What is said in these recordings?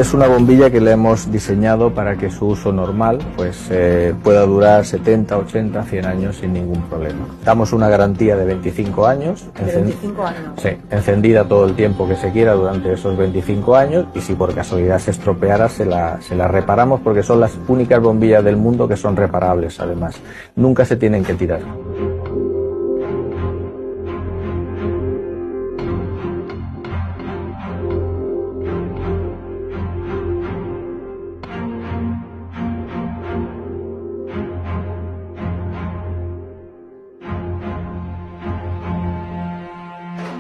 Es una bombilla que le hemos diseñado para que su uso normal pues, pueda durar 70, 80, 100 años sin ningún problema. Damos una garantía de 25 años. ¿De 25 años? Sí, encendida todo el tiempo que se quiera durante esos 25 años, y si por casualidad se estropeara se la reparamos, porque son las únicas bombillas del mundo que son reparables además. Nunca se tienen que tirar.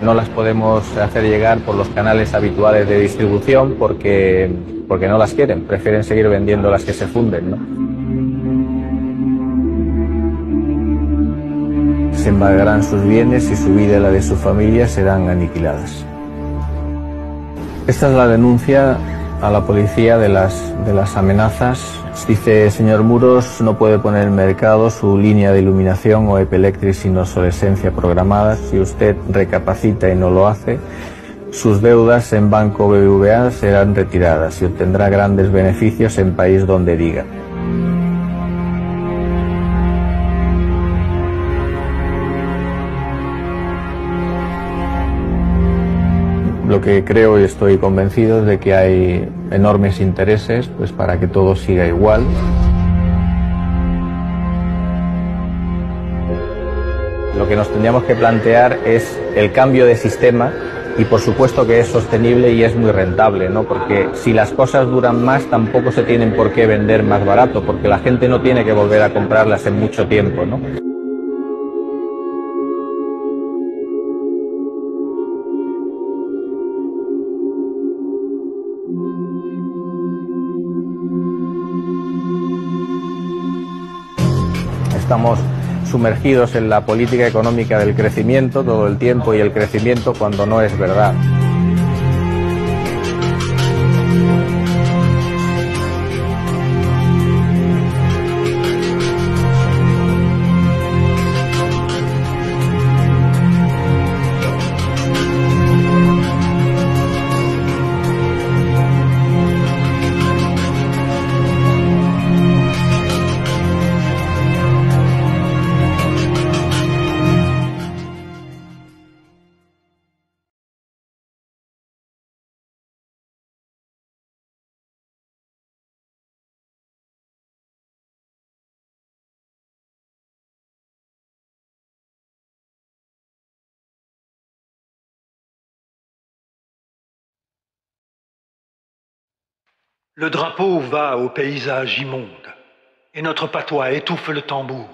No las podemos hacer llegar por los canales habituales de distribución porque no las quieren, prefieren seguir vendiendo las que se funden, ¿no? Se embargarán sus bienes y su vida y la de su familia serán aniquiladas. Esta es la denuncia a la policía de las amenazas. Dice: señor Muros, no puede poner en mercado su línea de iluminación o Epelectric sin obsolescencia programada. Si usted recapacita y no lo hace, sus deudas en Banco BBVA serán retiradas y obtendrá grandes beneficios en país donde diga. Lo que creo y estoy convencido es de que hay enormes intereses pues, para que todo siga igual. Lo que nos tendríamos que plantear es el cambio de sistema, y por supuesto que es sostenible y es muy rentable, ¿no? Porque si las cosas duran más, tampoco se tienen por qué vender más barato, porque la gente no tiene que volver a comprarlas en mucho tiempo, ¿no? Estamos sumergidos en la política económica del crecimiento todo el tiempo, y el crecimiento cuando no es verdad. Le drapeau va au paysage immonde, et notre patois étouffe le tambour.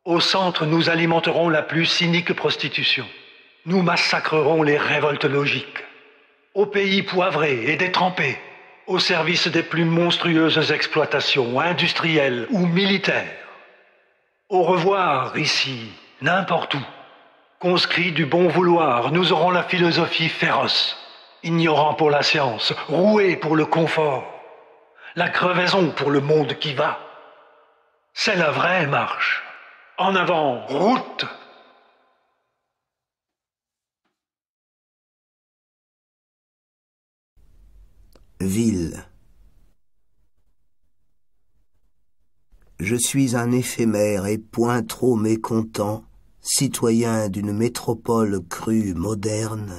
Au centre, nous alimenterons la plus cynique prostitution. Nous massacrerons les révoltes logiques. Au pays poivré et détrempé, au service des plus monstrueuses exploitations industrielles ou militaires. Au revoir ici, n'importe où. Conscrits du bon vouloir, nous aurons la philosophie féroce. Ignorants pour la science, roués pour le confort. La crevaison pour le monde qui va. C'est la vraie marche. En avant, route! Ville. Je suis un éphémère et point trop mécontent, citoyen d'une métropole crue moderne,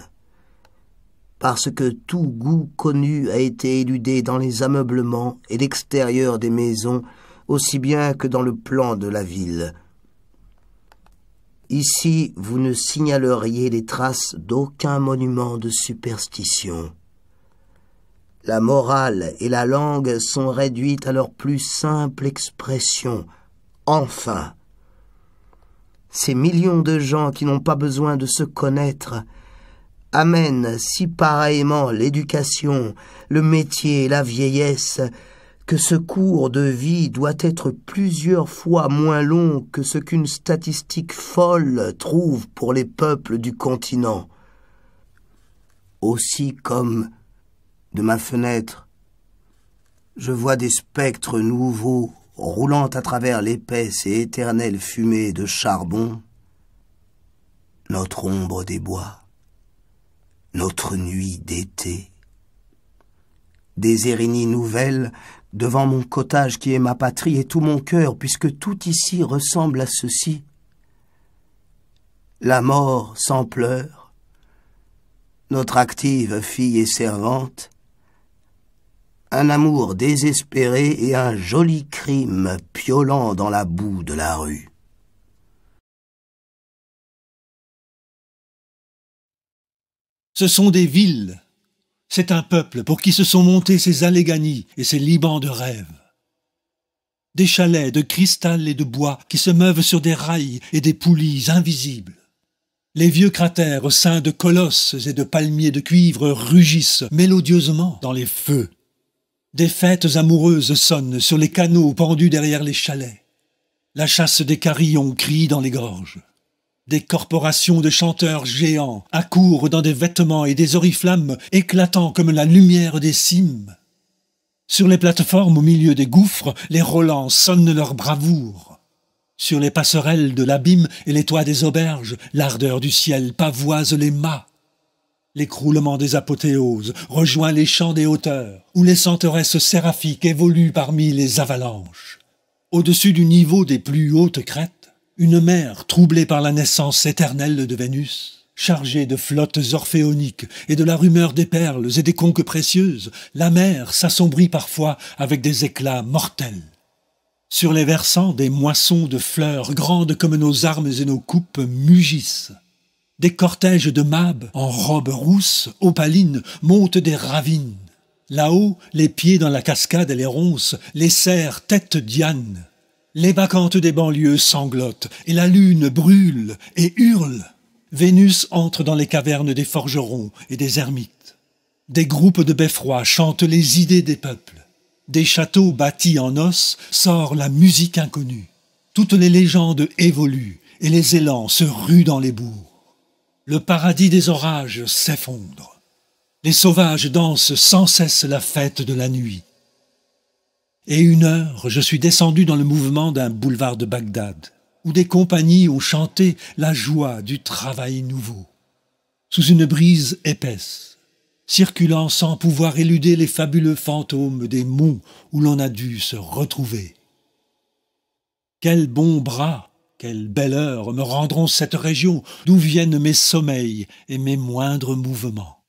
parce que tout goût connu a été éludé dans les ameublements et l'extérieur des maisons, aussi bien que dans le plan de la ville. Ici, vous ne signaleriez les traces d'aucun monument de superstition. La morale et la langue sont réduites à leur plus simple expression. Enfin, ces millions de gens qui n'ont pas besoin de se connaître amènent si pareillement l'éducation, le métier et la vieillesse, que ce cours de vie doit être plusieurs fois moins long que ce qu'une statistique folle trouve pour les peuples du continent. Aussi comme, de ma fenêtre, je vois des spectres nouveaux roulant à travers l'épaisse et éternelle fumée de charbon, notre ombre des bois, notre nuit d'été. des Érinies nouvelles, devant mon cottage qui est ma patrie et tout mon cœur, puisque tout ici ressemble à ceci. La mort sans pleurs, notre active fille et servante, un amour désespéré et un joli crime piaulant dans la boue de la rue. Ce sont des villes. C'est un peuple pour qui se sont montés ces Alléghanies et ces Libans de rêve. Des chalets de cristal et de bois qui se meuvent sur des rails et des poulies invisibles. Les vieux cratères ceints de colosses et de palmiers de cuivre rugissent mélodieusement dans les feux. Des fêtes amoureuses sonnent sur les canaux pendus derrière les chalets. La chasse des carillons crie dans les gorges. Des corporations de chanteurs géants accourent dans des vêtements et des oriflammes éclatants comme la lumière des cimes. Sur les plateformes au milieu des gouffres, les Rolands sonnent leur bravoure. Sur les passerelles de l'abîme et les toits des auberges, l'ardeur du ciel pavoise les mâts. L'écroulement des apothéoses rejoint les chants des hauteurs, où les centauresses séraphiques évoluent parmi les avalanches. Au-dessus du niveau des plus hautes crêtes, une mer troublée par la naissance éternelle de Vénus, chargée de flottes orphéoniques et de la rumeur des perles et des conques précieuses, la mer s'assombrit parfois avec des éclats mortels. Sur les versants, des moissons de fleurs grandes comme nos armes et nos coupes mugissent. Des cortèges de mâbes en robes rousses, opalines, montent des ravines. Là-haut, les pieds dans la cascade et les ronces, les cerfs têtent Diane. Les bacchantes des banlieues sanglotent, et la lune brûle et hurle. Vénus entre dans les cavernes des forgerons et des ermites. Des groupes de beffrois chantent les idées des peuples. Des châteaux bâtis en os sort la musique inconnue. Toutes les légendes évoluent, et les élans se ruent dans les bourgs. Le paradis des orages s'effondre. Les sauvages dansent sans cesse la fête de la nuit. Et une heure, je suis descendu dans le mouvement d'un boulevard de Bagdad, où des compagnies ont chanté la joie du travail nouveau. Sous une brise épaisse, circulant sans pouvoir éluder les fabuleux fantômes des monts où l'on a dû se retrouver. Quels bons bras, quelle belle heure me rendront cette région d'où viennent mes sommeils et mes moindres mouvements.